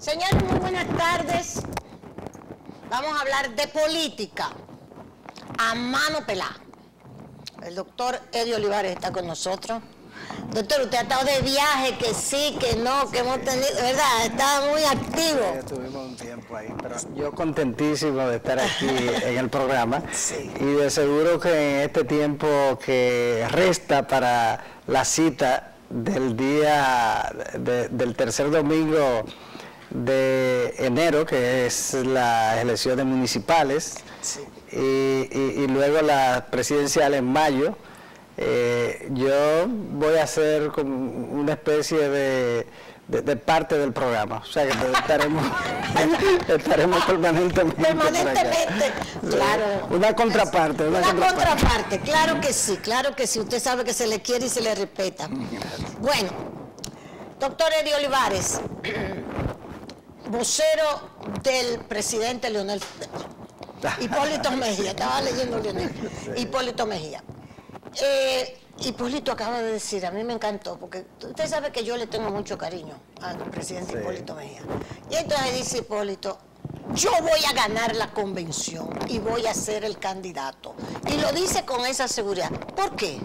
Señores, muy buenas tardes. Vamos a hablar de política a mano pelada. El doctor Eddie Olivares está con nosotros. Doctor, usted ha estado de viaje, que sí, que no, que hemos tenido, ¿verdad? Estaba muy activo. Sí, estuvimos un tiempo ahí, pero yo contentísimo de estar aquí en el programa. Sí. Y de seguro que en este tiempo que resta para la cita del día del tercer domingo de enero, que es las elecciones municipales, Sí. y luego las presidenciales en mayo, yo voy a hacer como una especie de parte del programa, o sea que estaremos permanentemente Permanentemente, claro. Una contraparte. Una contraparte, claro que sí, usted sabe que se le quiere y se le respeta. Bueno, doctor Eddie Olivares, vocero del presidente Leonel Hipólito Mejía, estaba leyendo Leonel, Hipólito Mejía. Hipólito acaba de decir, a mí me encantó, porque usted sabe que yo le tengo mucho cariño al presidente Hipólito Mejía. Y entonces dice Hipólito, yo voy a ganar la convención y voy a ser el candidato. Y lo dice con esa seguridad. ¿Por qué?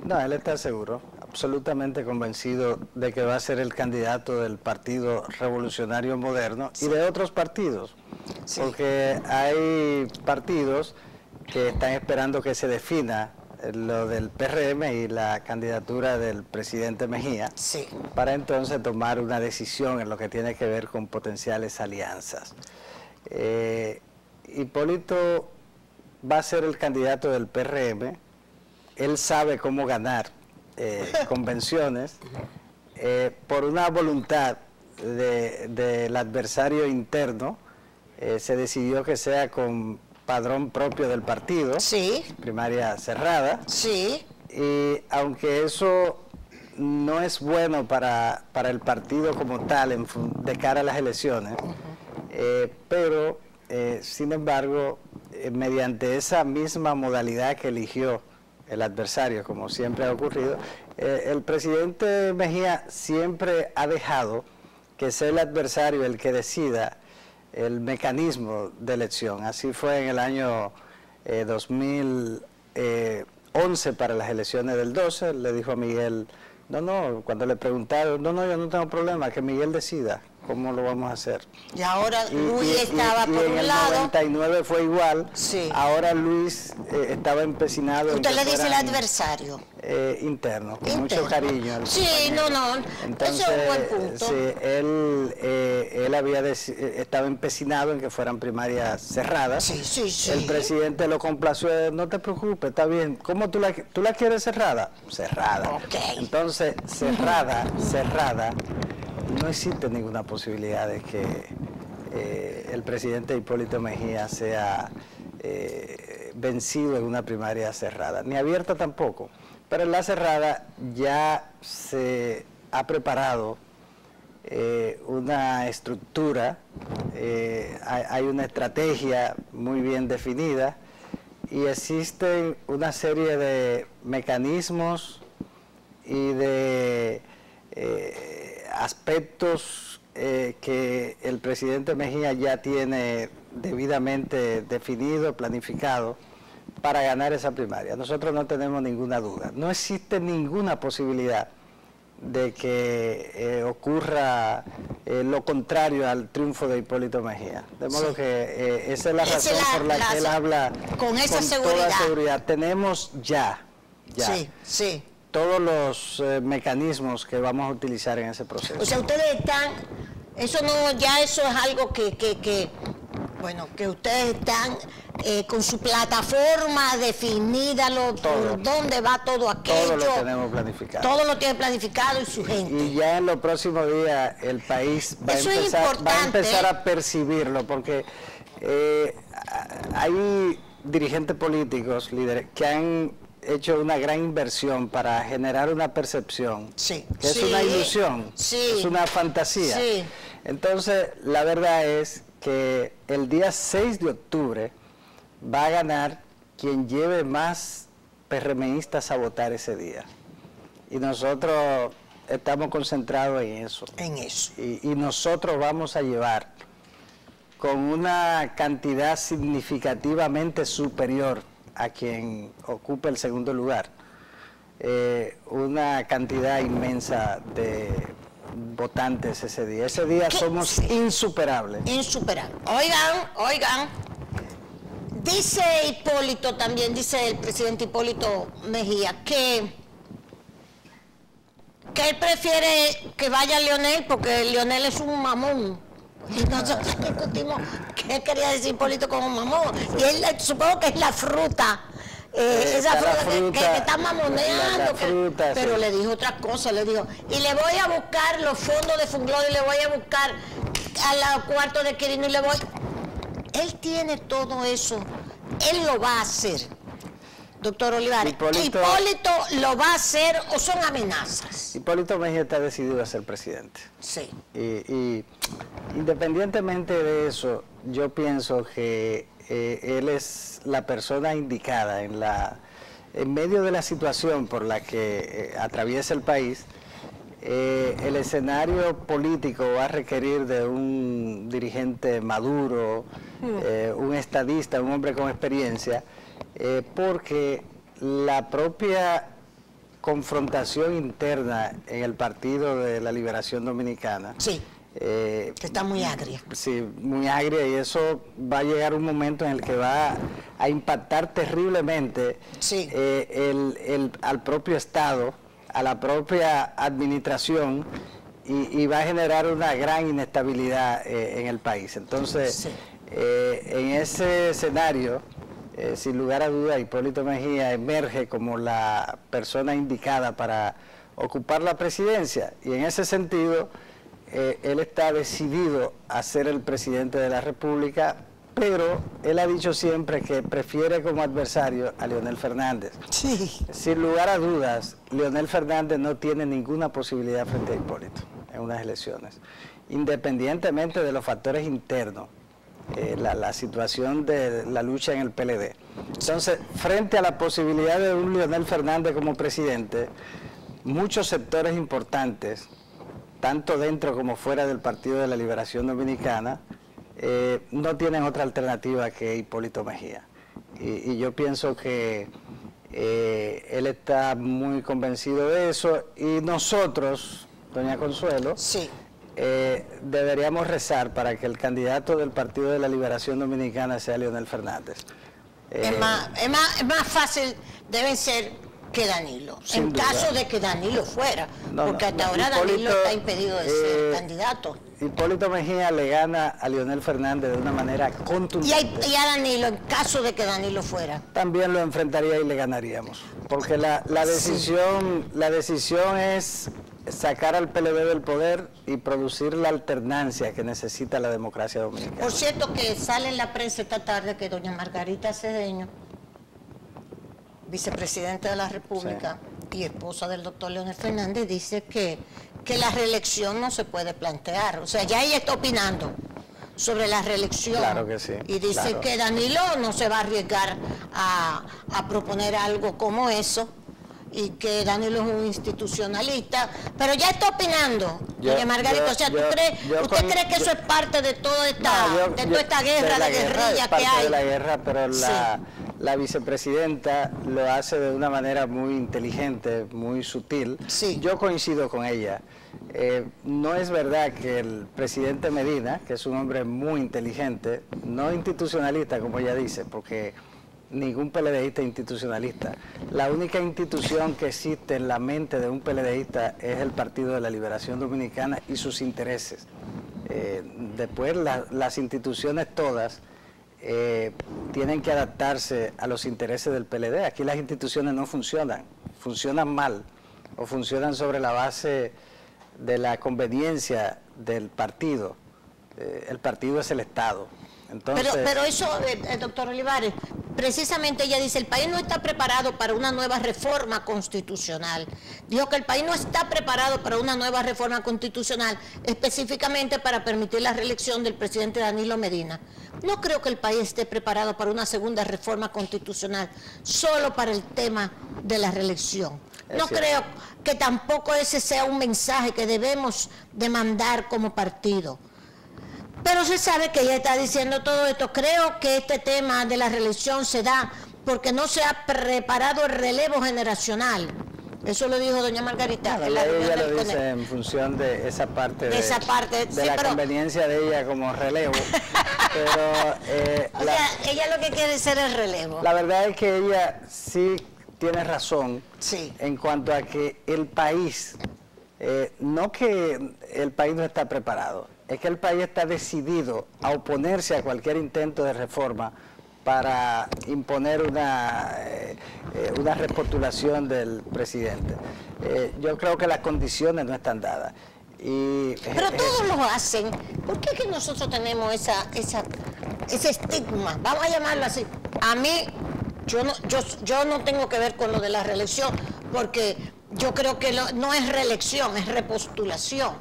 No, él está seguro, absolutamente convencido de que va a ser el candidato del Partido Revolucionario Moderno y de otros partidos, porque hay partidos que están esperando que se defina lo del PRM y la candidatura del presidente Mejía, para entonces tomar una decisión en lo que tiene que ver con potenciales alianzas. Hipólito va a ser el candidato del PRM, él sabe cómo ganar convenciones por una voluntad del adversario interno. Se decidió que sea con padrón propio del partido, primaria cerrada, y aunque eso no es bueno para el partido como tal de cara a las elecciones, pero sin embargo, mediante esa misma modalidad que eligió el adversario, como siempre ha ocurrido, el presidente Mejía siempre ha dejado que sea el adversario el que decida el mecanismo de elección. Así fue en el año 2011 para las elecciones del 12, le dijo a Miguel, cuando le preguntaron, yo no tengo problema, que Miguel decida cómo lo vamos a hacer. Y ahora Luis estaba por un lado. En el 99 fue igual, ahora Luis estaba empecinado. ¿Usted le dice el adversario? Interno, con mucho cariño. Entonces, eso es un buen punto. Sí, él estaba empecinado en que fueran primarias cerradas. El presidente lo complació, no te preocupes, está bien. ¿Cómo tú la quieres cerrada? Cerrada. Entonces, cerrada, no existe ninguna posibilidad de que el presidente Hipólito Mejía sea vencido en una primaria cerrada, ni abierta tampoco. Pero en la cerrada ya se ha preparado una estructura, hay una estrategia muy bien definida y existen una serie de mecanismos y de aspectos que el presidente Mejía ya tiene debidamente definido, planificado, para ganar esa primaria. Nosotros no tenemos ninguna duda. No existe ninguna posibilidad de que ocurra lo contrario al triunfo de Hipólito Mejía. De modo que esa es la razón por la que él habla con toda seguridad. Tenemos ya todos los mecanismos que vamos a utilizar en ese proceso. O sea, ustedes están, eso es algo que ustedes están con su plataforma definida, por dónde va todo aquello. Todo lo tenemos planificado. Todo lo tiene planificado y su gente. Y ya en los próximos días el país va a empezar a percibirlo, porque hay dirigentes políticos, líderes, que han hecho una gran inversión para generar una percepción, que es una ilusión, es una fantasía. Entonces, la verdad es que el día 6 de octubre va a ganar quien lleve más PRMistas a votar ese día. Y nosotros estamos concentrados en eso. En eso. Y nosotros vamos a llevar con una cantidad significativamente superior a quien ocupe el segundo lugar, una cantidad inmensa de votantes ese día. Ese día somos insuperables. Insuperables. Oigan. Dice Hipólito también, dice el presidente Hipólito Mejía, que él prefiere que vaya Leonel porque Leonel es un mamón. Y nosotros discutimos qué quería decir Hipólito como mamón. Y él supongo que es la fruta. Esa fruta que está mamoneando, pero le dijo otra cosa, le dijo, y le voy a buscar los fondos de Funglode, y le voy a buscar al cuarto de Quirino, y le voy... Él tiene todo eso, él lo va a hacer, doctor Olivares. ¿Hipólito lo va a hacer o son amenazas? Hipólito Mejía está decidido a ser presidente. Sí. Y independientemente de eso, yo pienso que él es la persona indicada en medio de la situación por la que atraviesa el país. El escenario político va a requerir de un dirigente maduro, un estadista, un hombre con experiencia, porque la propia confrontación interna en el Partido de la Liberación Dominicana, sí, que está muy agria. Sí, muy agria, y eso va a llegar un momento en el que va a impactar terriblemente sí. Al propio Estado, a la propia administración, y va a generar una gran inestabilidad en el país. Entonces, sí. En ese escenario, sin lugar a duda, Hipólito Mejía emerge como la persona indicada para ocupar la presidencia, y en ese sentido él está decidido a ser el presidente de la República, pero él ha dicho siempre que prefiere como adversario a Leonel Fernández. Sí. Sin lugar a dudas, Leonel Fernández no tiene ninguna posibilidad frente a Hipólito en unas elecciones, independientemente de los factores internos, la situación de la lucha en el PLD. Entonces, frente a la posibilidad de un Leonel Fernández como presidente, muchos sectores importantes, tanto dentro como fuera del Partido de la Liberación Dominicana, no tienen otra alternativa que Hipólito Mejía. Y yo pienso que él está muy convencido de eso, y nosotros, doña Consuelo, sí, deberíamos rezar para que el candidato del Partido de la Liberación Dominicana sea Leonel Fernández. Es más fácil, deben ser que Danilo, en caso de que Danilo fuera, porque hasta ahora Danilo está impedido de ser candidato. Hipólito Mejía le gana a Leonel Fernández de una manera contundente. Y a Danilo, en caso de que Danilo fuera. También lo enfrentaría y le ganaríamos, porque la decisión es sacar al PLD del poder y producir la alternancia que necesita la democracia dominicana. Por cierto, que sale en la prensa esta tarde que doña Margarita Cedeño, vicepresidenta de la República, sí, y esposa del doctor Leonel Fernández, dice que la reelección no se puede plantear. O sea, ya ella está opinando sobre la reelección. Claro que sí. Y dice, claro, que Danilo no se va a arriesgar a proponer algo como eso, y que Danilo es un institucionalista, pero ya está opinando, doña Margarita. O sea, ¿usted cree que eso es parte de toda esta, toda esta guerra, de guerrilla que hay? Parte de la guerra, pero sí, la vicepresidenta lo hace de una manera muy inteligente, muy sutil. Sí. Yo coincido con ella. No es verdad que el presidente Medina, que es un hombre muy inteligente, no institucionalista, como ella dice, porque ningún PLDista es institucionalista. La única institución que existe en la mente de un PLDista es el Partido de la Liberación Dominicana y sus intereses. Después las instituciones todas tienen que adaptarse a los intereses del PLD. Aquí las instituciones no funcionan, funcionan mal, o funcionan sobre la base de la conveniencia del partido. El partido es el Estado. Entonces, pero eso, doctor Olivares, precisamente ella dice, el país no está preparado para una nueva reforma constitucional. Dijo que el país no está preparado para una nueva reforma constitucional, específicamente para permitir la reelección del presidente Danilo Medina. No creo que el país esté preparado para una segunda reforma constitucional, solo para el tema de la reelección. No creo que tampoco ese sea un mensaje que debemos de mandar como partido. Pero se sabe que ella está diciendo todo esto. Creo que este tema de la reelección se da porque no se ha preparado el relevo generacional. Eso lo dijo doña Margarita. Claro, ella lo dice en función de esa parte de sí, la conveniencia de ella como relevo. Pero o sea, ella lo que quiere es ser el relevo. La verdad es que ella sí tiene razón sí. En cuanto a que el país, no que el país no está preparado, es que el país está decidido a oponerse a cualquier intento de reforma para imponer una repostulación del presidente. Yo creo que las condiciones no están dadas. Pero todos lo hacen. ¿Por qué es que nosotros tenemos ese estigma? Vamos a llamarlo así. A mí, yo no tengo que ver con lo de la reelección, porque yo creo que no es reelección, es repostulación.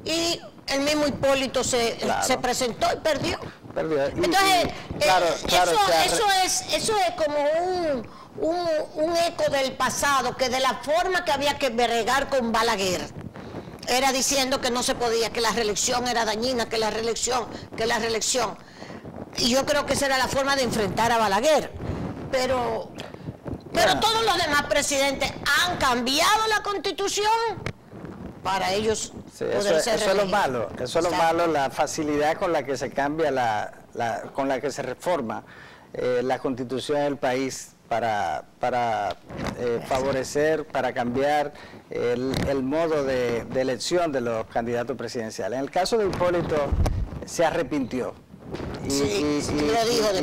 Y el mismo Hipólito se presentó y perdió. Entonces, eso es como un eco del pasado, que de la forma que había que bregar con Balaguer, era diciendo que no se podía, que la reelección era dañina, que la reelección. Y yo creo que esa era la forma de enfrentar a Balaguer. Pero todos los demás presidentes han cambiado la Constitución para ellos poder ser eso es lo malo, la facilidad con la que se cambia con la que se reforma la Constitución del país para favorecer, para cambiar el modo de elección de los candidatos presidenciales. En el caso de Hipólito se arrepintió y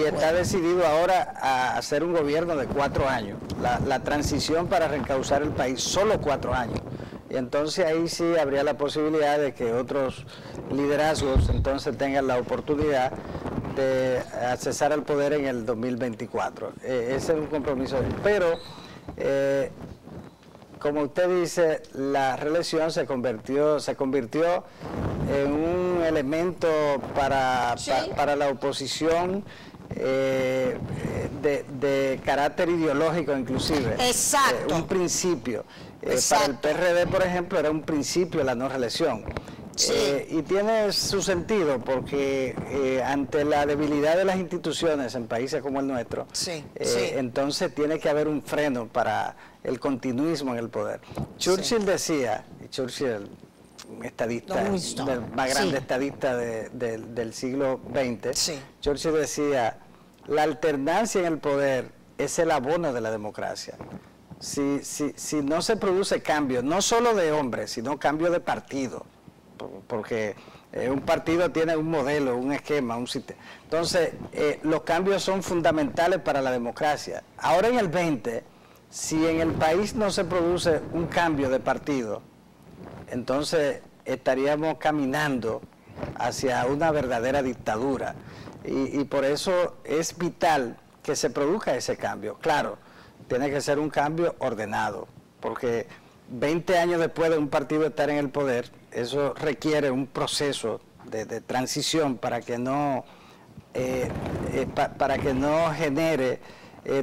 está decidido ahora a hacer un gobierno de 4 años, la transición para reencauzar el país, solo 4 años. Y entonces ahí sí habría la posibilidad de que otros liderazgos entonces tengan la oportunidad de accesar al poder en el 2024. Ese es un compromiso. Pero, como usted dice, la reelección se convirtió en un elemento para la oposición de carácter ideológico inclusive. Exacto. Un principio. Para el PRD, por ejemplo, era un principio la no reelección. Y tiene su sentido porque ante la debilidad de las instituciones en países como el nuestro, entonces tiene que haber un freno para el continuismo en el poder. Churchill decía, un estadista, el más grande estadista del siglo XX, Churchill decía, la alternancia en el poder es el abono de la democracia. Si no se produce cambio, no solo de hombres, sino cambio de partido, porque un partido tiene un modelo, un esquema, un sistema. Entonces, los cambios son fundamentales para la democracia. Ahora en el 20, si en el país no se produce un cambio de partido, entonces estaríamos caminando hacia una verdadera dictadura. Y por eso es vital que se produzca ese cambio. Claro, tiene que ser un cambio ordenado, porque 20 años después de un partido estar en el poder, eso requiere un proceso de transición para que no genere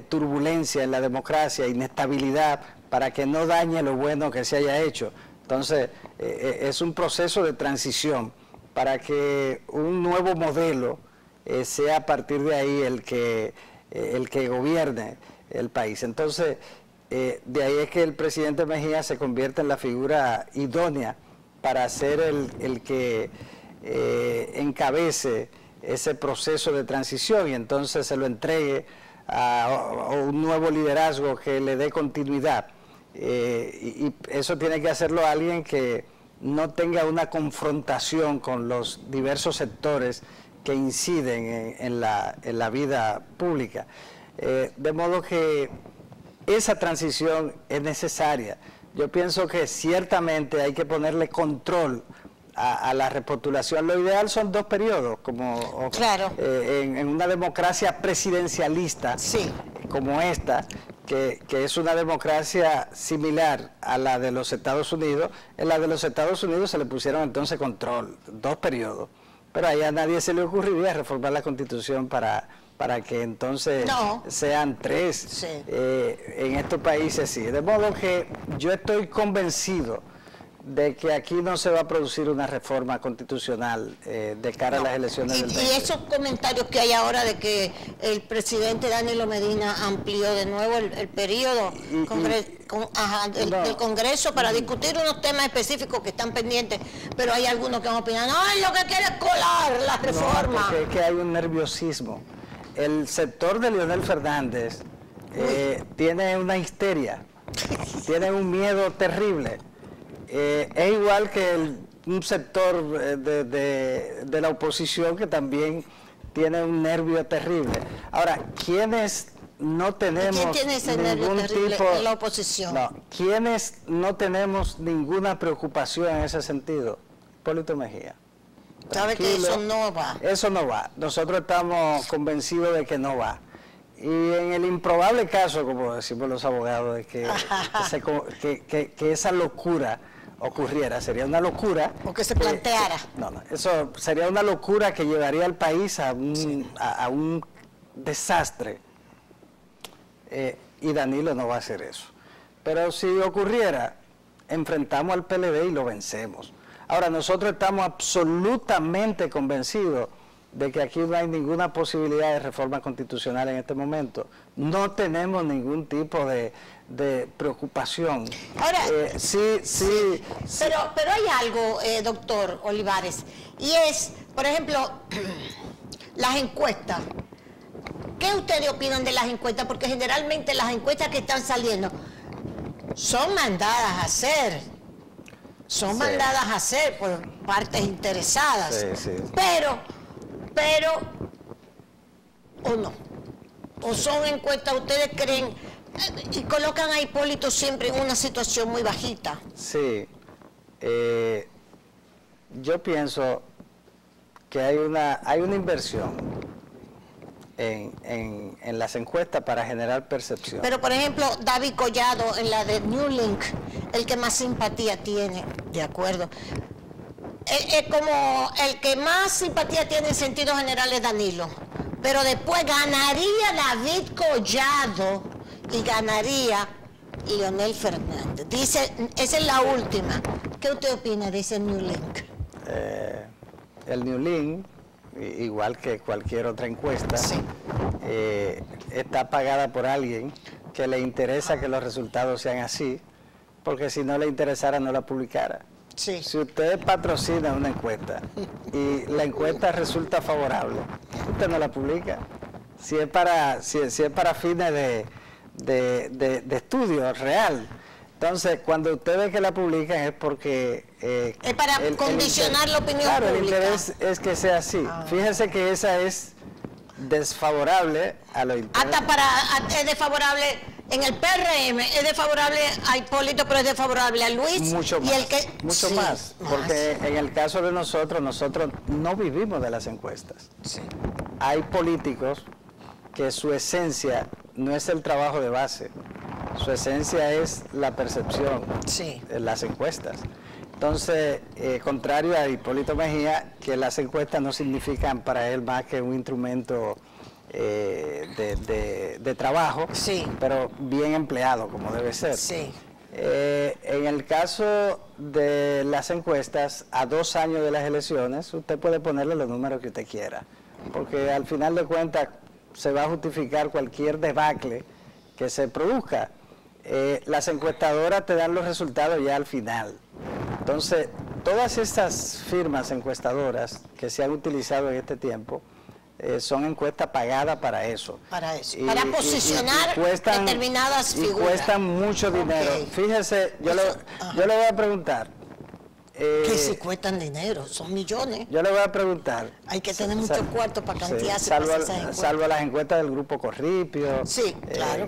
turbulencia en la democracia, inestabilidad, para que no dañe lo bueno que se haya hecho. Entonces, es un proceso de transición para que un nuevo modelo sea a partir de ahí el que gobierne el país. Entonces, de ahí es que el presidente Mejía se convierte en la figura idónea para ser el que encabece ese proceso de transición y entonces se lo entregue a un nuevo liderazgo que le dé continuidad. Y eso tiene que hacerlo alguien que no tenga una confrontación con los diversos sectores que inciden en la vida pública. De modo que esa transición es necesaria. Yo pienso que ciertamente hay que ponerle control a la repostulación. Lo ideal son 2 periodos, como en una democracia presidencialista como esta, que es una democracia similar a la de los Estados Unidos. En la de los Estados Unidos se le pusieron entonces control, 2 periodos. Pero ahí a nadie se le ocurriría reformar la Constitución para para que entonces No. sean 3. Sí. En estos países sí. De modo que yo estoy convencido de que aquí no se va a producir una reforma constitucional de cara a las elecciones del 20. Y esos comentarios que hay ahora de que el presidente Danilo Medina amplió de nuevo el periodo del Congreso para discutir unos temas específicos que están pendientes, pero hay algunos que van opinando, ¡ay, lo que quiere es colar la reforma! No, porque es que hay un nerviosismo. El sector de Leonel Fernández tiene una histeria, tiene un miedo terrible. Es igual que un sector de la oposición que también tiene un nervio terrible. Ahora, ¿quiénes no tenemos ¿Quién tiene ese nervio terrible en la oposición? No, ¿quiénes no tenemos ninguna preocupación en ese sentido? Hipólito Mejía. ¿Sabe que eso no va? Eso no va. Nosotros estamos convencidos de que no va. Y en el improbable caso, como decimos los abogados, de que esa locura ocurriera, sería una locura. O que se planteara. No, eso sería una locura que llevaría al país a un desastre. Y Danilo no va a hacer eso. Pero si ocurriera, enfrentamos al PLD y lo vencemos. Ahora, nosotros estamos absolutamente convencidos de que aquí no hay ninguna posibilidad de reforma constitucional en este momento. No tenemos ningún tipo de preocupación. Ahora, sí. Pero hay algo, doctor Olivares, y es, por ejemplo, las encuestas. ¿Qué ustedes opinan de las encuestas? Porque generalmente las encuestas que están saliendo son mandadas a hacer. Son mandadas a hacer por partes interesadas. Pero, o no. O son encuestas, ustedes creen, y colocan a Hipólito siempre en una situación muy bajita. Sí. Yo pienso que hay una inversión en las encuestas para generar percepción. Pero, por ejemplo, David Collado, en la de New Link, el que más simpatía tiene, de acuerdo. Es como el que más simpatía tiene en sentido general es Danilo. Pero después ganaría David Collado y ganaría Leonel Fernández. Dice, esa es la última. ¿Qué usted opina de ese New Link? El New Link, igual que cualquier otra encuesta, está pagada por alguien que le interesa que los resultados sean así, porque si no le interesara no la publicara. Sí. Si usted patrocina una encuesta y la encuesta resulta favorable, usted no la publica. Si es para fines de estudio real. Entonces, cuando usted ve que la publican es porque... es para condicionar la opinión pública. Claro, el interés es que sea así. Fíjese que esa es desfavorable a lo interno. Es desfavorable en el PRM, es desfavorable a Hipólito, pero es desfavorable a Luis. Mucho más, y el que, mucho más, porque en el caso de nosotros no vivimos de las encuestas. Sí. Hay políticos que su esencia no es el trabajo de base, su esencia es la percepción, las encuestas. Entonces, contrario a Hipólito Mejía, que las encuestas no significan para él más que un instrumento de trabajo, pero bien empleado, como debe ser. En el caso de las encuestas, a 2 años de las elecciones, usted puede ponerle los números que usted quiera, porque al final de cuentas se va a justificar cualquier debacle que se produzca. Las encuestadoras te dan los resultados ya al final. Entonces, todas estas firmas encuestadoras que se han utilizado en este tiempo son encuestas pagadas para eso. Para posicionar determinadas figuras. Y cuestan mucho dinero. Fíjese, yo le voy a preguntar. Que si cuestan dinero, son millones. Yo le voy a preguntar. Hay que tener muchos cuartos para cantearse. Salvo las encuestas del Grupo Corripio, claro,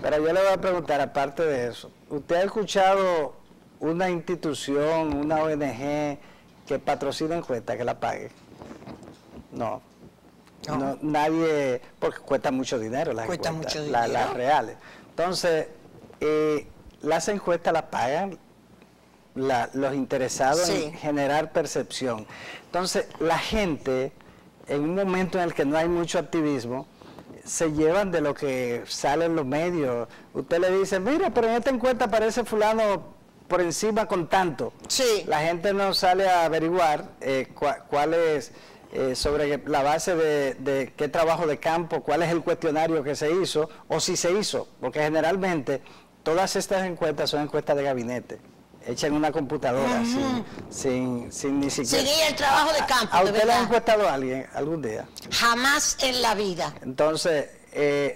pero yo le voy a preguntar, aparte de eso, ¿usted ha escuchado una institución, una ONG que patrocina encuestas que la pague? No, nadie, porque cuesta mucho dinero las encuestas, las reales. Entonces, las encuestas las pagan los interesados en generar percepción. Entonces, la gente en un momento en el que no hay mucho activismo, se llevan de lo que sale en los medios. Usted le dice, mira, pero en esta encuesta aparece fulano por encima con tanto. Sí. La gente no sale a averiguar cuál es, sobre la base de qué trabajo de campo, cuál es el cuestionario que se hizo, o si se hizo, porque generalmente todas estas encuestas son encuestas de gabinete, hechas en una computadora, sin ni siquiera... Sí, el trabajo de campo. ¿A usted le ha encuestado a alguien algún día? Jamás en la vida. Entonces,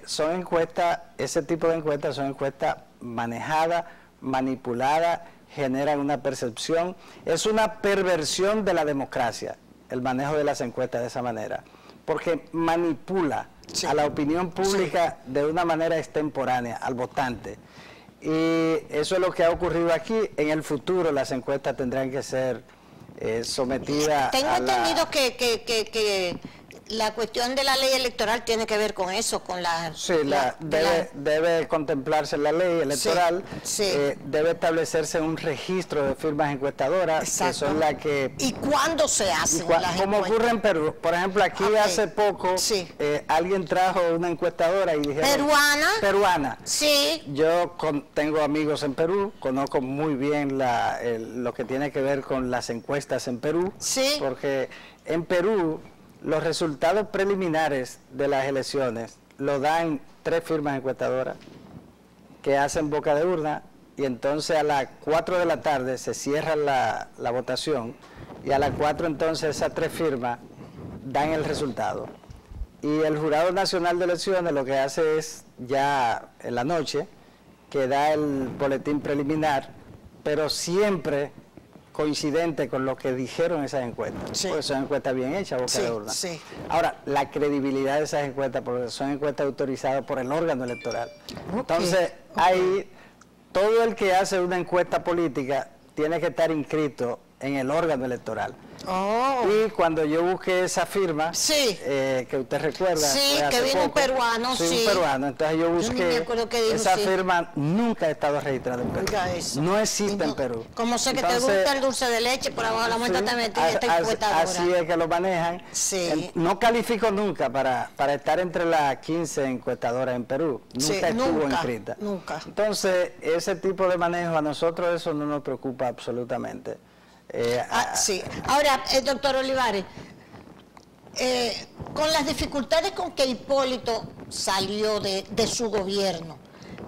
son encuestas, ese tipo de encuestas son encuestas manejadas, manipuladas, generan una percepción. Es una perversión de la democracia, el manejo de las encuestas de esa manera, porque manipula a la opinión pública de una manera extemporánea, al votante. Y eso es lo que ha ocurrido aquí. En el futuro las encuestas tendrán que ser sometidas Tengo a entendido que la cuestión de la ley electoral tiene que ver con eso, con la... Sí, debe contemplarse la ley electoral, debe establecerse un registro de firmas encuestadoras, que son las que... ¿Y cuándo se hacen las como ocurre en Perú. Por ejemplo, aquí hace poco alguien trajo una encuestadora y dijeron... ¿Peruana? Peruana. Sí. Yo tengo amigos en Perú, conozco muy bien lo que tiene que ver con las encuestas en Perú, porque en Perú... Los resultados preliminares de las elecciones lo dan 3 firmas encuestadoras que hacen boca de urna, y entonces a las 4 de la tarde se cierra la votación, y a las 4 entonces esas 3 firmas dan el resultado. Y el Jurado Nacional de Elecciones lo que hace es ya en la noche que da el boletín preliminar, pero siempre coincidente con lo que dijeron esas encuestas, porque son encuestas bien hechas, boca de urna. Ahora, la credibilidad de esas encuestas, porque son encuestas autorizadas por el órgano electoral. Entonces, ahí, todo el que hace una encuesta política tiene que estar inscrito en el órgano electoral. Y cuando yo busqué esa firma, que usted recuerda, que vino un peruano, un peruano, entonces yo busqué, esa firma nunca ha estado registrada en Perú. No existe en Perú. Como sé que entonces, te gusta el dulce de leche, por abajo la muerta te metí esta encuestadora. Así es que lo manejan. No califico nunca para estar entre las 15 encuestadoras en Perú. Nunca estuvo inscrita. Nunca. Entonces, ese tipo de manejo, a nosotros eso no nos preocupa absolutamente. Ahora, doctor Olivares, con las dificultades con que Hipólito salió de su gobierno,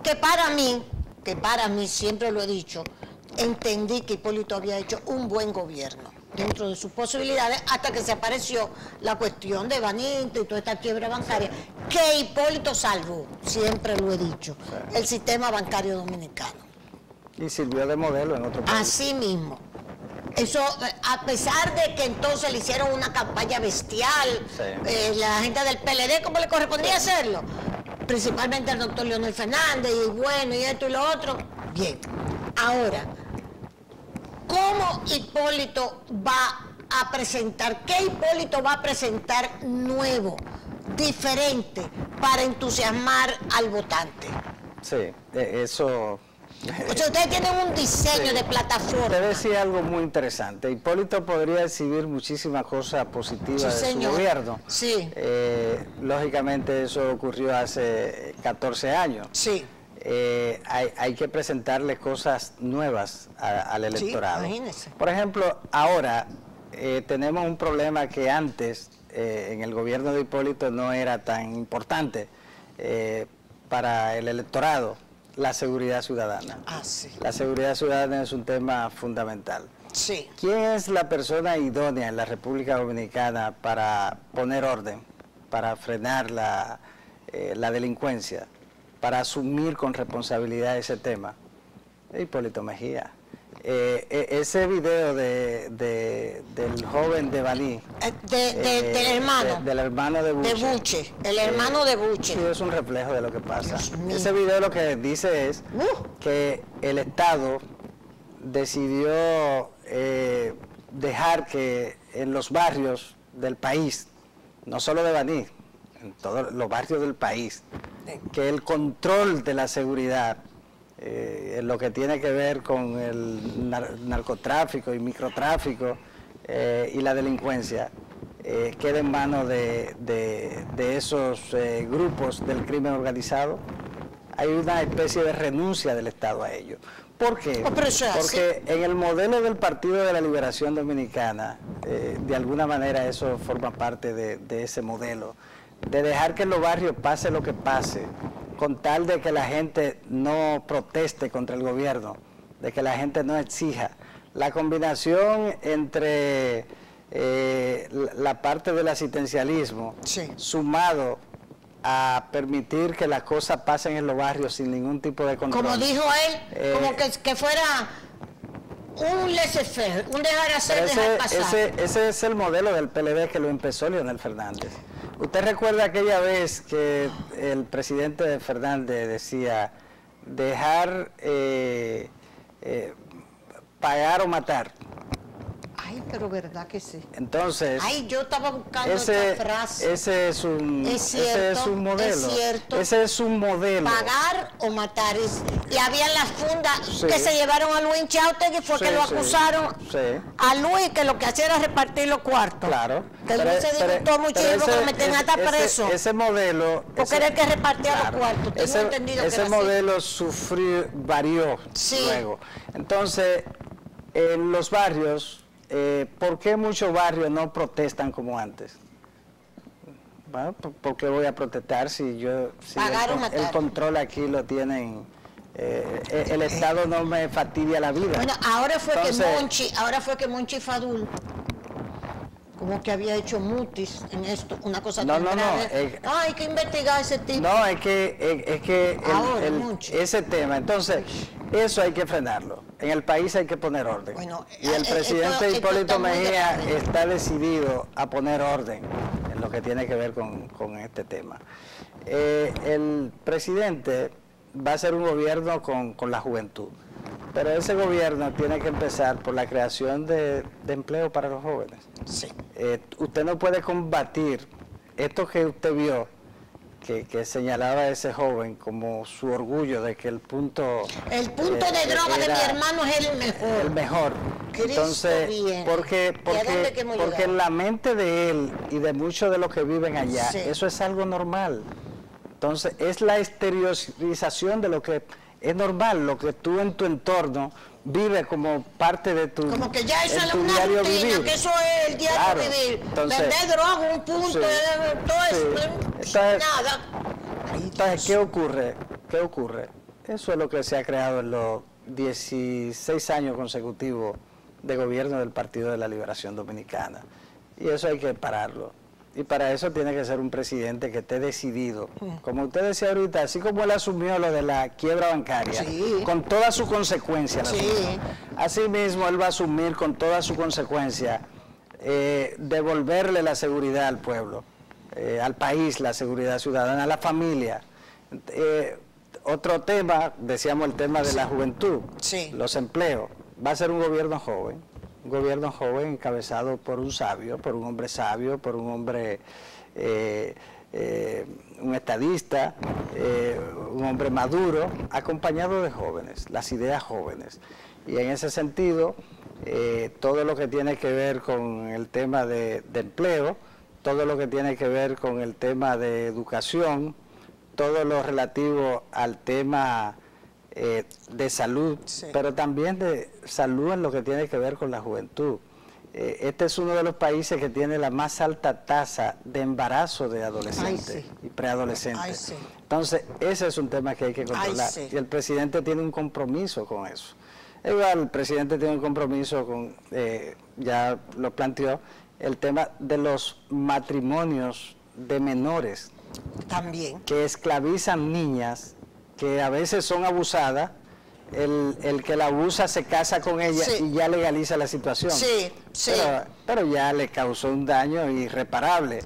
que para mí, siempre lo he dicho, entendí que Hipólito había hecho un buen gobierno dentro de sus posibilidades, hasta que se apareció la cuestión de Banito y toda esta quiebra bancaria, que Hipólito salvó, siempre lo he dicho, el sistema bancario dominicano. Y sirvió de modelo en otro país. Así mismo. Eso, a pesar de que entonces le hicieron una campaña bestial, la gente del PLD, como le correspondía hacerlo, principalmente el doctor Leonel Fernández, y bueno, y esto y lo otro, bien. Ahora, ¿cómo Hipólito va a presentar, qué Hipólito va a presentar nuevo, diferente, para entusiasmar al votante? Sí, eso... O sea, ustedes tienen un diseño de plataforma. Usted decía algo muy interesante. Hipólito podría exhibir muchísimas cosas positivas de su gobierno. Lógicamente eso ocurrió hace 14 años. Hay que presentarle cosas nuevas al electorado. Imagínese. Por ejemplo, ahora tenemos un problema que antes en el gobierno de Hipólito no era tan importante para el electorado. La seguridad ciudadana. La seguridad ciudadana es un tema fundamental. ¿Quién es la persona idónea en la República Dominicana para poner orden, para frenar la delincuencia, para asumir con responsabilidad ese tema? Hipólito Mejía. Ese video del joven de Baní, del hermano, del hermano de Buche, el hermano de Buche, sí, es un reflejo de lo que pasa. Ese video lo que dice es que el Estado decidió dejar que en los barrios del país, no solo de Baní, en todos los barrios del país, que el control de la seguridad, en lo que tiene que ver con el narcotráfico y microtráfico y la delincuencia, quede en manos de esos grupos del crimen organizado. Hay una especie de renuncia del Estado a ello. ¿Por qué? Porque en el modelo del Partido de la Liberación Dominicana, de alguna manera eso forma parte de ese modelo, de dejar que en los barrios pase lo que pase, con tal de que la gente no proteste contra el gobierno, de que la gente no exija. La combinación entre la parte del asistencialismo, sí, sumado a permitir que las cosas pasen en los barrios sin ningún tipo de control. Como dijo él, como que fuera un laissez-faire, un dejar hacer, dejar pasar. Ese es el modelo del PLD que lo empezó Leonel Fernández. ¿Usted recuerda aquella vez que el presidente Fernández decía dejar pagar o matar? Ay, pero verdad que sí. Entonces, ay, yo estaba buscando esa frase. Ese es un modelo. Es cierto. Ese es un modelo. Pagar o matar. Y había las fundas que se llevaron a Luis Chautegui, fue que lo acusaron a Luis, que lo que hacía era repartir los cuartos. Claro. Que Luis se disgustó muchísimo, que lo meten hasta preso. Ese modelo. Porque era el que repartía los cuartos. Tengo entendido que ese modelo sufrió, varió luego. Entonces, en los barrios, ¿por qué muchos barrios no protestan como antes? Bueno, ¿por qué voy a protestar si el control aquí lo tienen? El Estado no me fastidia la vida. Bueno, ahora fue que Monchi Fadul como que había hecho mutis en esto, una cosa tan grave. No, hay que investigar ese tipo. No, es que ese tema, entonces, eso hay que frenarlo. En el país hay que poner orden. Bueno, y el presidente Hipólito Mejía está decidido a poner orden en lo que tiene que ver con este tema. El presidente va a ser un gobierno con la juventud, pero ese gobierno tiene que empezar por la creación de empleo para los jóvenes. Sí. Usted no puede combatir esto que usted vio, que señalaba ese joven como su orgullo de que el punto de droga de mi hermano es el mejor. El mejor. Entonces, porque en la mente de él y de muchos de los que viven allá, eso es algo normal. Entonces, es la exteriorización de lo que es normal, lo que tú en tu entorno vive como parte de tu como que ya eso es una rutina, vivir. Que eso es el diario vivir. Entonces, vender droga, un punto, todo eso, nada. Entonces, ¿qué ocurre? Eso es lo que se ha creado en los 16 años consecutivos de gobierno del Partido de la Liberación Dominicana. Y eso hay que pararlo. Y para eso tiene que ser un presidente que esté decidido. Como usted decía ahorita, así como él asumió lo de la quiebra bancaria, con toda su consecuencia, así mismo él va a asumir con toda su consecuencia devolverle la seguridad al pueblo, al país, la seguridad ciudadana, a la familia. Otro tema, decíamos el tema de la juventud, los empleos. Va a ser un gobierno joven. Un gobierno joven encabezado por un sabio, por un hombre sabio, por un hombre, un estadista, un hombre maduro, acompañado de jóvenes, las ideas jóvenes. Y en ese sentido, todo lo que tiene que ver con el tema de empleo, todo lo que tiene que ver con el tema de educación, todo lo relativo al tema de salud, pero también de salud en lo que tiene que ver con la juventud. Este es uno de los países que tiene la más alta tasa de embarazo de adolescentes y preadolescentes. Entonces, ese es un tema que hay que controlar. Y el presidente tiene un compromiso con eso. Igual, el presidente tiene un compromiso con, ya lo planteó, el tema de los matrimonios de menores. También. Que esclavizan niñas que a veces son abusadas, el que la abusa se casa con ella y ya legaliza la situación. Pero ya le causó un daño irreparable.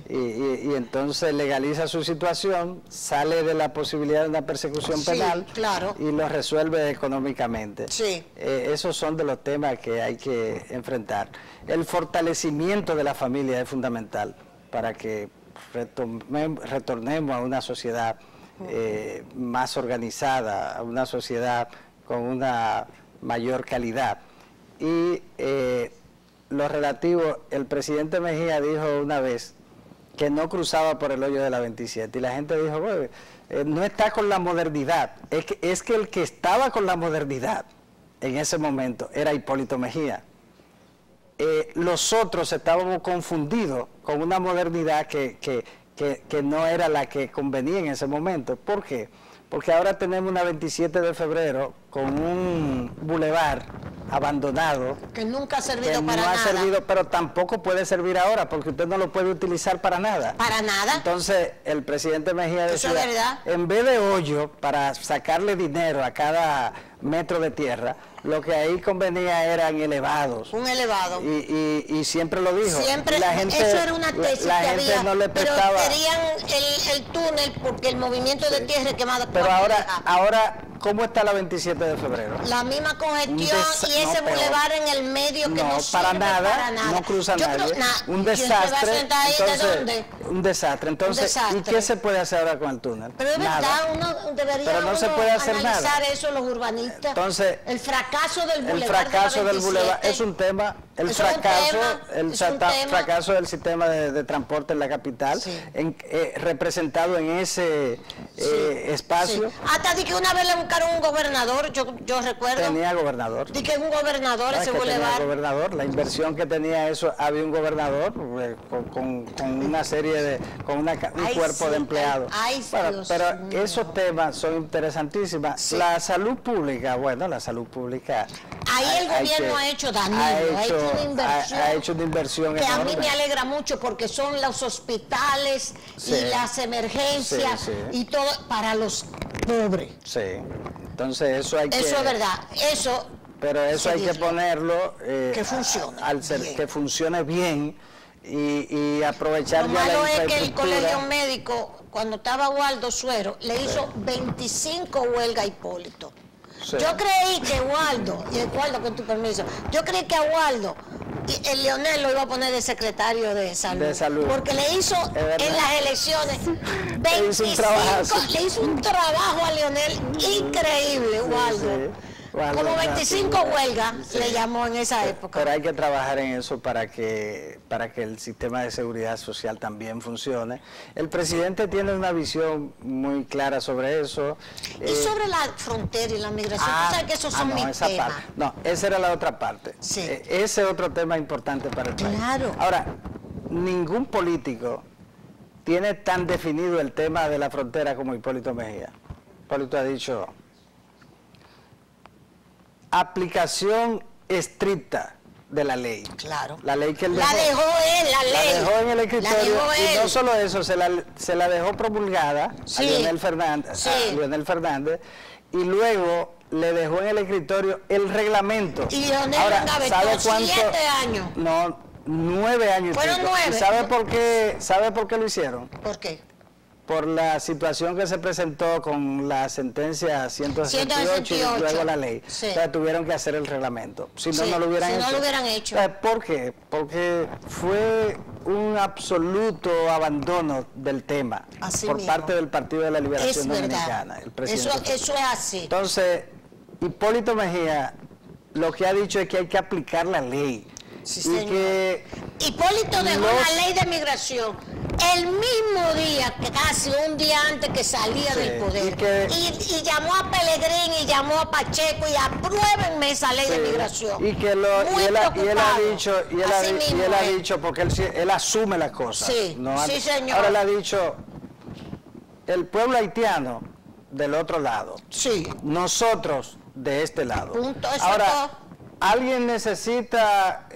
Y entonces legaliza su situación, sale de la posibilidad de una persecución penal y lo resuelve económicamente. Esos son de los temas que hay que enfrentar. El fortalecimiento de la familia es fundamental para que retornemos a una sociedad más organizada, a una sociedad con una mayor calidad. Y lo relativo, el presidente Mejía dijo una vez que no cruzaba por el hoyo de la 27 y la gente dijo, bueno, no está con la modernidad, es que el que estaba con la modernidad en ese momento era Hipólito Mejía. Los otros estábamos confundidos con una modernidad que no era la que convenía en ese momento. ¿Por qué? Porque ahora tenemos una 27 de febrero con un bulevar abandonado. Que nunca ha servido que para no nada. Ha servido, pero tampoco puede servir ahora, porque usted no lo puede utilizar para nada. Para nada. Entonces, el presidente Mejía decía, ¿Eso es verdad? en vez de hoyo para sacarle dinero a cada metro de tierra, lo que ahí convenía eran elevados. Un elevado. Y siempre lo dijo. Siempre, la gente, eso era una tesis la que gente había, no le pero prestaba. querían el túnel porque el movimiento de tierra quemada. Pero ahora, ¿cómo está la 27 de febrero? La misma congestión y ese bulevar en el medio que no sirve para nada, no cruza nadie. Un desastre. Un desastre. Entonces, ¿y qué se puede hacer ahora con el túnel? Pero es verdad, uno debería pero no se puede hacer analizar nada. Eso los urbanistas. Entonces, el fracaso del bulevar. El fracaso del bulevar es un tema. El fracaso del sistema de transporte en la capital, sí. Representado en ese espacio. Sí. Hasta di que una vez le buscaron un gobernador, yo recuerdo. Tenía gobernador. Di que un gobernador ese bulevar. Tenía gobernador, la inversión que tenía eso, había un gobernador con una serie de, con un cuerpo de empleados. Bueno, pero esos temas son interesantísimos. Sí. La salud pública, bueno, la salud pública. Ahí el gobierno ha hecho ha hecho una inversión que enorme. A mí me alegra mucho porque son los hospitales y las emergencias y todo para los pobres. Sí, entonces eso hay que... Eso es verdad, eso... Pero eso hay que ponerlo... que funcione que funcione bien y aprovechar ya la infraestructura. Lo malo es que el colegio médico, cuando estaba Waldo Suero, le hizo 25 huelgas a Hipólito. Sí. Yo creí que Waldo, con tu permiso, yo creí que a Waldo el Leonel lo iba a poner de secretario de salud. Porque le hizo en las elecciones 25, le hizo un trabajo a Leonel increíble, Waldo. Sí. Bueno, como 25 huelgas le llamó en esa época. Pero hay que trabajar en eso para que el sistema de seguridad social también funcione. El presidente tiene una visión muy clara sobre eso. Y sobre la frontera y la migración, ¿tú sabes que esos son mis temas? No, esa era la otra parte. Sí. Ese es otro tema importante para el país. Claro. Ahora, ningún político tiene tan definido el tema de la frontera como Hipólito Mejía. Hipólito ha dicho... aplicación estricta de la ley. Claro. La ley que él dejó. La dejó él, la ley. La dejó en el escritorio. Y no solo eso, se la dejó promulgada a Leonel Fernández, y luego le dejó en el escritorio el reglamento. Y Leonel ¿sabe cuánto? 7 años. No, 9 años. Fueron 9. ¿Y sabe por qué lo hicieron? ¿Por qué? Por la situación que se presentó con la sentencia 168 y luego la ley. Sí. O sea, tuvieron que hacer el reglamento. Si no, no lo hubieran hecho. No lo hubieran hecho. ¿Por qué? Porque fue un absoluto abandono del tema por parte del Partido de la Liberación Dominicana. El presidente. Eso es así. Entonces, Hipólito Mejía lo que ha dicho es que hay que aplicar la ley. Sí, señor. Hipólito dejó la ley de migración el mismo día, casi un día antes que salía del poder. Y llamó a Pellegrín y llamó a Pacheco y apruébenme esa ley de migración. Y él ha dicho, porque él asume las cosas. Sí, sí, señor. Ahora él ha dicho, el pueblo haitiano del otro lado. Sí. Nosotros de este lado. Punto, ahora, ¿alguien necesita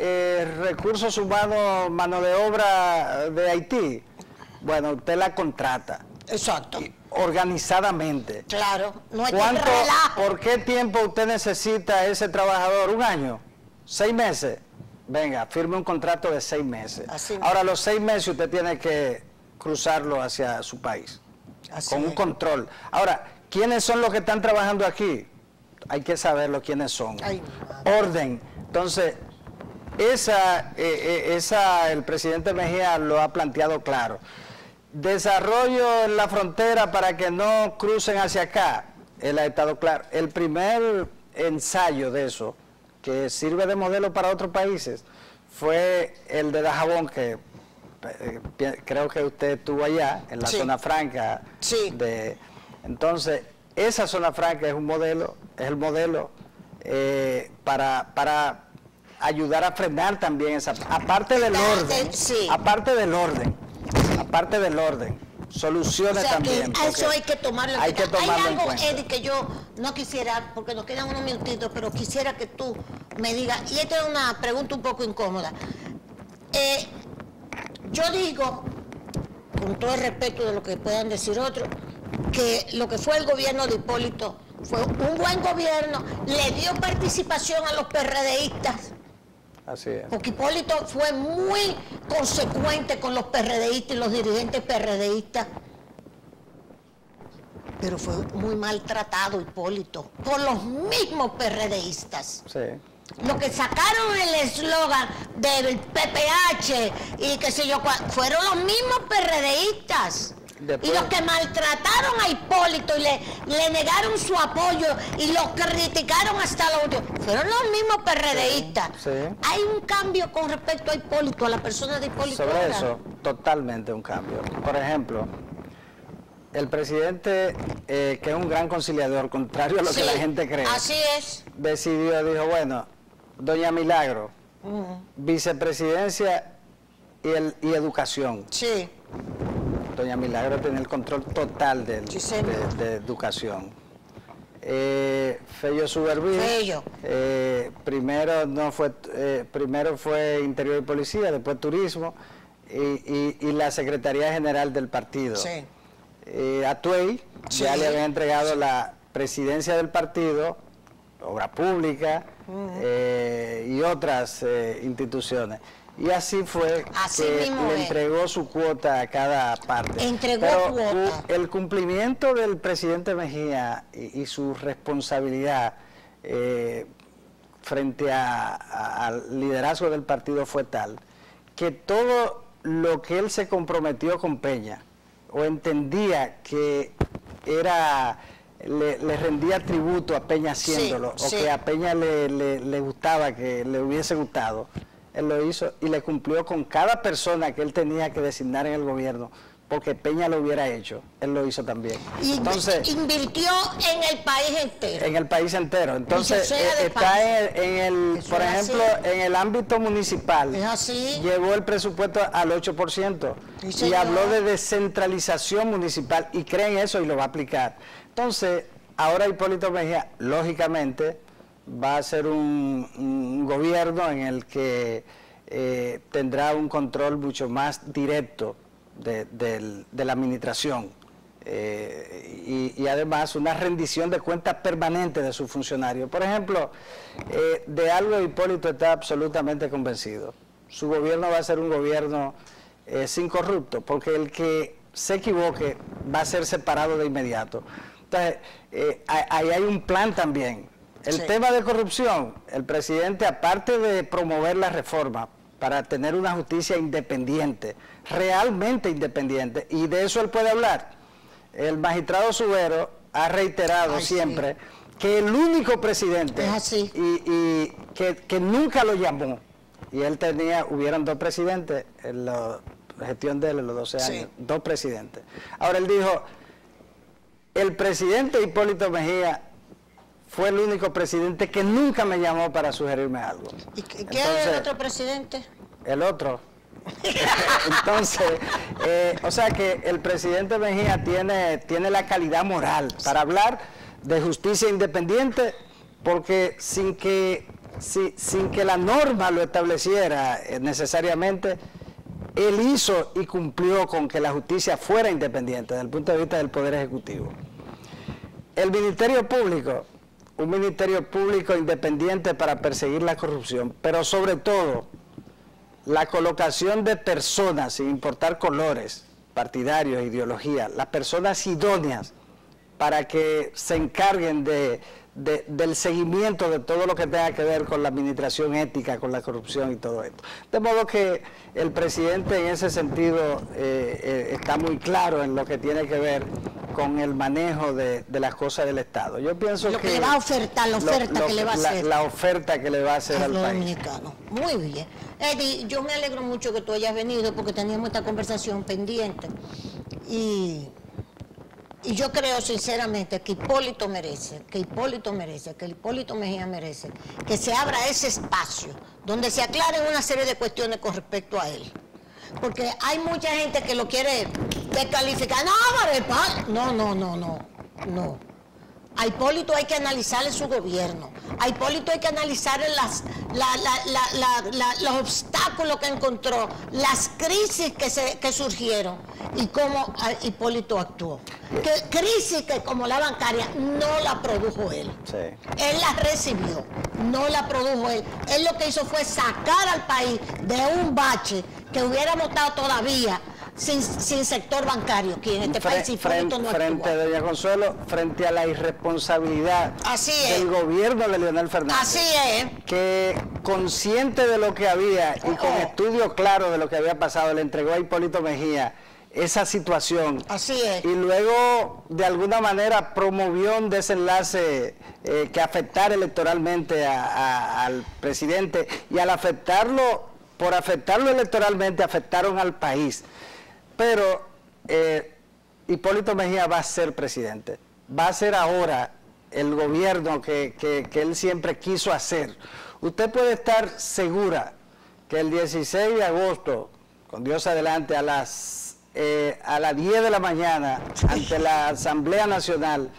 recursos humanos, mano de obra de Haití? Bueno, usted la contrata. Exacto. Organizadamente. Claro. No hay ¿Por qué tiempo usted necesita ese trabajador? ¿Un año? ¿6 meses? Venga, firme un contrato de 6 meses. Ahora, los 6 meses usted tiene que cruzarlo hacia su país. Con un control. Ahora, ¿quiénes son los que están trabajando aquí? Hay que saberlo quiénes son. Orden. Entonces, el presidente Mejía lo ha planteado claro. Desarrollo en la frontera para que no crucen hacia acá. Él ha estado claro. El primer ensayo de eso, que sirve de modelo para otros países, fue el de Dajabón, que creo que usted estuvo allá, en la sí. zona franca. Sí. Entonces, esa zona franca es el modelo para ayudar a frenar también esa, aparte del orden, sí. aparte del orden, soluciones, o sea, también. Que a eso hay que tomarlo en cuenta. Hay algo, cuenta. Eddie, que yo no quisiera, porque nos quedan unos minutitos, pero quisiera que tú me digas, y esta es una pregunta un poco incómoda. Yo digo, con todo el respeto de lo que puedan decir otros, que lo que fue el gobierno de Hipólito fue un buen gobierno, le dio participación a los PRDistas. Así es. Porque Hipólito fue muy consecuente con los PRDistas y los dirigentes PRDistas. Pero fue muy maltratado Hipólito por los mismos PRDistas. Sí. Los que sacaron el eslogan del PPH y qué sé yo, fueron los mismos PRDistas. Después, y los que maltrataron a Hipólito y le negaron su apoyo y lo criticaron hasta lo último, fueron los mismos PRDistas. Sí, sí. Hay un cambio con respecto a Hipólito, a la persona de Hipólito. Sobre ahora. eso, totalmente un cambio. Por ejemplo, el presidente, que es un gran conciliador, contrario a lo Sí, que la gente cree, así es. dijo, bueno, doña Milagro, vicepresidencia y educación. Sí. Doña Milagro tiene el control total de educación. Fello Suberví, primero fue Interior y Policía, después Turismo y la Secretaría General del partido. Sí. Atuey, Sí. ya le había entregado la presidencia del partido, Obra Pública y otras instituciones. Y así fue que le entregó su cuota a cada parte. Entregó cuota. El cumplimiento del presidente Mejía y su responsabilidad frente al liderazgo del partido fue tal que todo lo que él se comprometió con Peña o entendía que le rendía tributo a Peña haciéndolo, sí, o que a Peña le gustaba, que le hubiese gustado, él lo hizo y le cumplió con cada persona que él tenía que designar en el gobierno, porque Peña lo hubiera hecho, él lo hizo también. Y entonces, invirtió en el país entero. En el país entero. Entonces, está por ejemplo, en el ámbito municipal, ¿es así? llevó el presupuesto al 8%, y habló de descentralización municipal, y cree en eso y lo va a aplicar. Entonces, ahora Hipólito Mejía, lógicamente, va a ser un gobierno en el que tendrá un control mucho más directo de la administración y además una rendición de cuentas permanente de sus funcionarios. Por ejemplo, de algo Hipólito está absolutamente convencido. Su gobierno va a ser un gobierno sin corrupto, porque el que se equivoque va a ser separado de inmediato. Entonces, ahí hay un plan también. El tema de corrupción, el presidente, aparte de promover la reforma para tener una justicia independiente, realmente independiente, y de eso él puede hablar, el magistrado Subero ha reiterado siempre que el único presidente y que nunca lo llamó, y él hubieron dos presidentes en la gestión de él en los 12 años, dos presidentes. Ahora él dijo, el presidente Hipólito Mejía fue el único presidente que nunca me llamó para sugerirme algo. ¿Y qué es el otro presidente? El otro. Entonces, o sea que el presidente Mejía tiene la calidad moral para hablar de justicia independiente, porque sin que la norma lo estableciera necesariamente, él hizo y cumplió con que la justicia fuera independiente desde el punto de vista del Poder Ejecutivo. El Ministerio Público, un ministerio público independiente para perseguir la corrupción, pero sobre todo la colocación de personas, sin importar colores, partidarios, ideología, las personas idóneas para que se encarguen del seguimiento de todo lo que tenga que ver con la administración ética, con la corrupción y todo esto. De modo que el presidente en ese sentido está muy claro en lo que tiene que ver con el manejo de las cosas del Estado. Yo pienso lo que le va a ofertar, la oferta que le va a hacer. La oferta que le va a hacer al país. Dominicano. Muy bien. Eddie, yo me alegro mucho que tú hayas venido porque teníamos esta conversación pendiente. Y yo creo sinceramente que Hipólito Mejía merece que se abra ese espacio donde se aclaren una serie de cuestiones con respecto a él. Porque hay mucha gente que lo quiere descalificar. No. A Hipólito hay que analizarle su gobierno. A Hipólito hay que analizarle los obstáculos que encontró, las crisis que surgieron y cómo Hipólito actuó. Crisis que, como la bancaria, no la produjo él. Sí. Él la recibió, no la produjo él. Él lo que hizo fue sacar al país de un bache que hubiéramos estado todavía sin sector bancario, que en este país Hipólito no frente a doña Consuelo, frente a la irresponsabilidad del gobierno de Leonel Fernández. Así es. Que consciente de lo que había y con estudio claro de lo que había pasado, le entregó a Hipólito Mejía esa situación. Así es. Y luego, de alguna manera, promovió un desenlace que afectara electoralmente al presidente, y al afectarlo, por afectarlo electoralmente, afectaron al país. Pero Hipólito Mejía va a ser presidente, va a ser ahora el gobierno que él siempre quiso hacer. Usted puede estar segura que el 16 de agosto, con Dios adelante, a las 10 de la mañana, ante la Asamblea Nacional,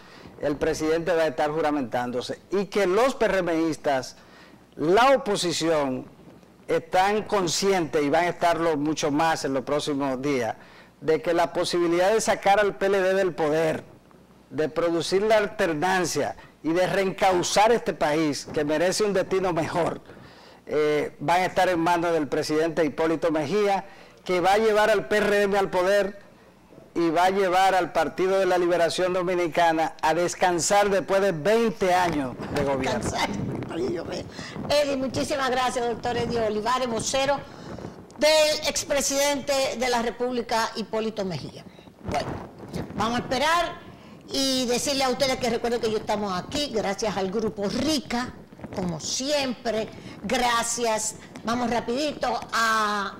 el presidente va a estar juramentándose, y que los PRMistas, la oposición, están conscientes, y van a estarlo mucho más en los próximos días, de que la posibilidad de sacar al PLD del poder, de producir la alternancia y de reencauzar este país, que merece un destino mejor, van a estar en manos del presidente Hipólito Mejía, que va a llevar al PRM al poder y va a llevar al Partido de la Liberación Dominicana a descansar después de 20 años de gobierno. Eddie, muchísimas gracias, doctor Eddie Olivares, vocero del expresidente de la República, Hipólito Mejía. Bueno, vamos a esperar y decirle a ustedes que recuerden que yo estamos aquí gracias al Grupo Rica, como siempre. Gracias, vamos rapidito a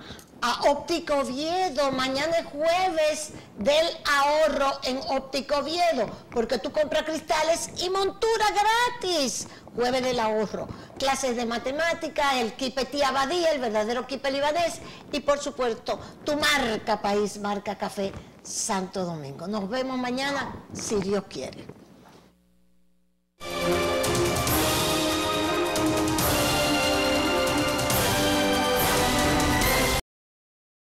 Óptica Oviedo. Mañana es jueves del ahorro en Óptica Oviedo, porque tú compras cristales y montura gratis. Jueves del ahorro, clases de matemáticas, el kipe Tía Abadía, el verdadero kipe libanés, y por supuesto tu marca país, marca café Santo Domingo. Nos vemos mañana, si Dios quiere.